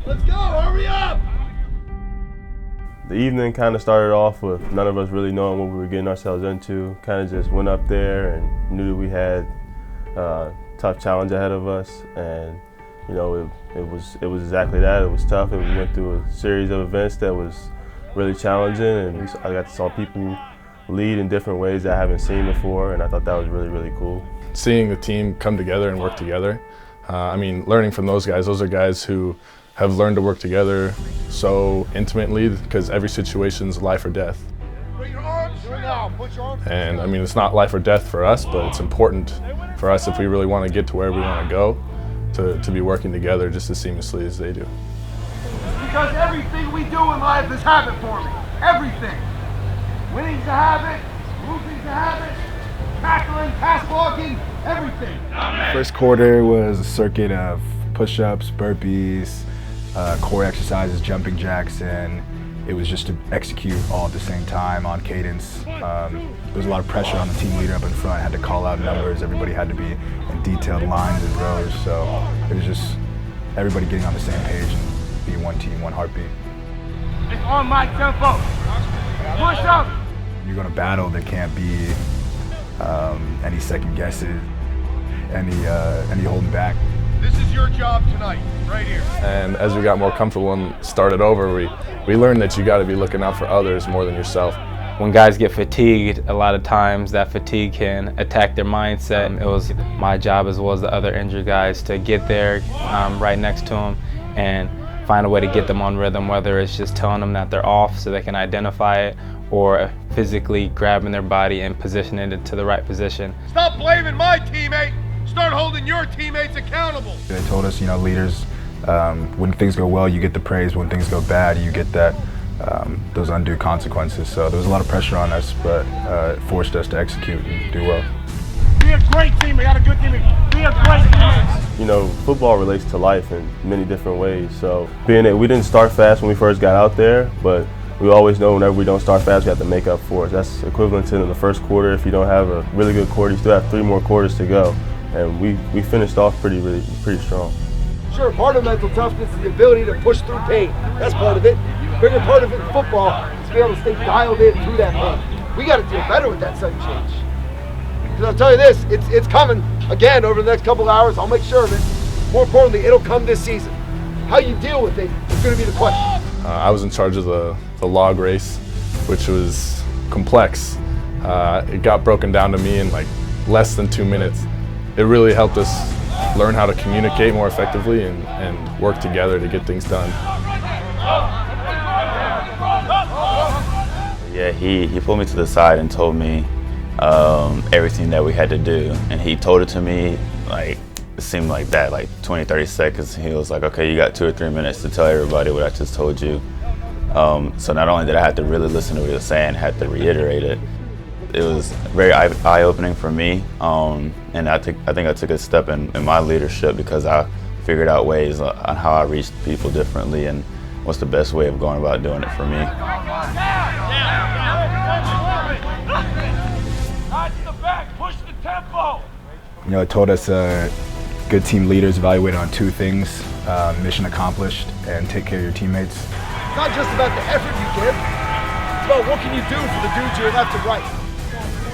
Let's go, hurry up! The evening kind of started off with none of us really knowing what we were getting ourselves into. Kind of just went up there and knew that we had a tough challenge ahead of us, and you know it was exactly that. It was tough, and we went through a series of events that was really challenging, and I got to saw people lead in different ways that I haven't seen before, and I thought that was really, really cool. Seeing the team come together and work together, I mean, learning from those are guys who have learned to work together so intimately because every situation's life or death. And I mean, it's not life or death for us, but it's important for us if we really want to get to where we want to go, to be working together just as seamlessly as they do. Because everything we do in life is habit forming. Everything. Winning's a habit, losing's a habit, tackling, pass blocking, everything. First quarter was a circuit of push-ups, burpees, core exercises, jumping jacks, and it was just to execute all at the same time on cadence. There was a lot of pressure on the team leader up in front. Had to call out numbers. Everybody had to be in detailed lines and rows. So it was just everybody getting on the same page and being one team, one heartbeat. It's on my tempo. Push up. You're going to battle. There can't be any second guesses, any holding back. This is your job tonight, right here. And as we got more comfortable and started over, we learned that you got to be looking out for others more than yourself. When guys get fatigued, a lot of times that fatigue can attack their mindset. It was my job, as well as the other injured guys, to get there right next to them and find a way to get them on rhythm, whether it's just telling them that they're off so they can identify it, or physically grabbing their body and positioning it to the right position. Stop blaming my teammate. Start holding your teammates accountable. They told us, you know, leaders, when things go well, you get the praise. When things go bad, you get that those undue consequences. So there was a lot of pressure on us, but it forced us to execute and do well. Be a great team. We got a good team. Be a great team. You know, football relates to life in many different ways. So being that we didn't start fast when we first got out there, but we always know whenever we don't start fast, we have to make up for it. That's equivalent to in the first quarter. If you don't have a really good quarter, you still have 3 more quarters to go. And we finished off pretty strong. Sure, part of mental toughness is the ability to push through pain. That's part of it. Bigger part of it in football is to be able to stay dialed in through that pain. We got to deal better with that sudden change. Because I'll tell you this, it's coming again over the next couple of hours. I'll make sure of it. More importantly, it'll come this season. How you deal with it is going to be the question. I was in charge of the log race, which was complex. It got broken down to me in like less than 2 minutes. It really helped us learn how to communicate more effectively and work together to get things done. Yeah, he pulled me to the side and told me everything that we had to do. And he told it to me, like, it seemed like that, like 20, 30 seconds. He was like, okay, you got 2 or 3 minutes to tell everybody what I just told you. So not only did I have to really listen to what he was saying, I had to reiterate it. It was very eye-opening for me, and I think I took a step in my leadership because I figured out ways on how I reach people differently and what's the best way of going about doing it for me. Push the tempo. You know, it told us good team leaders evaluate on 2 things, mission accomplished and take care of your teammates. It's not just about the effort you give. It's about what can you do for the dudes you're left and right.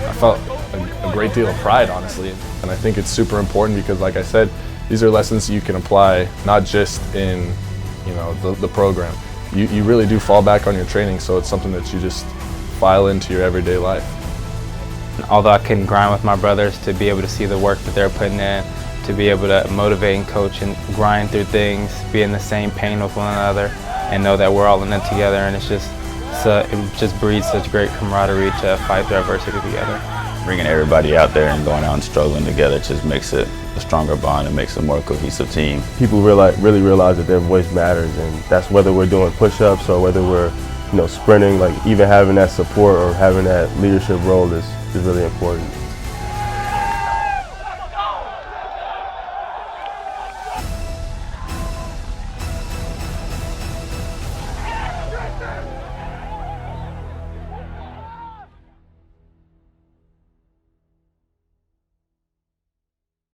I felt a great deal of pride, honestly, and I think it's super important because, like I said, these are lessons you can apply not just in, you know, the program. You really do fall back on your training, so it's something that you just file into your everyday life. Although I couldn't grind with my brothers, to be able to see the work that they're putting in, to be able to motivate and coach and grind through things, be in the same pain with one another, and know that we're all in it together, and it just breeds such great camaraderie to fight through adversity together. Bringing everybody out there and going out and struggling together just makes it a stronger bond and makes a more cohesive team. People really realize that their voice matters, and that's whether we're doing push-ups or whether we're, you know, sprinting. Like even having that support or having that leadership role is really important.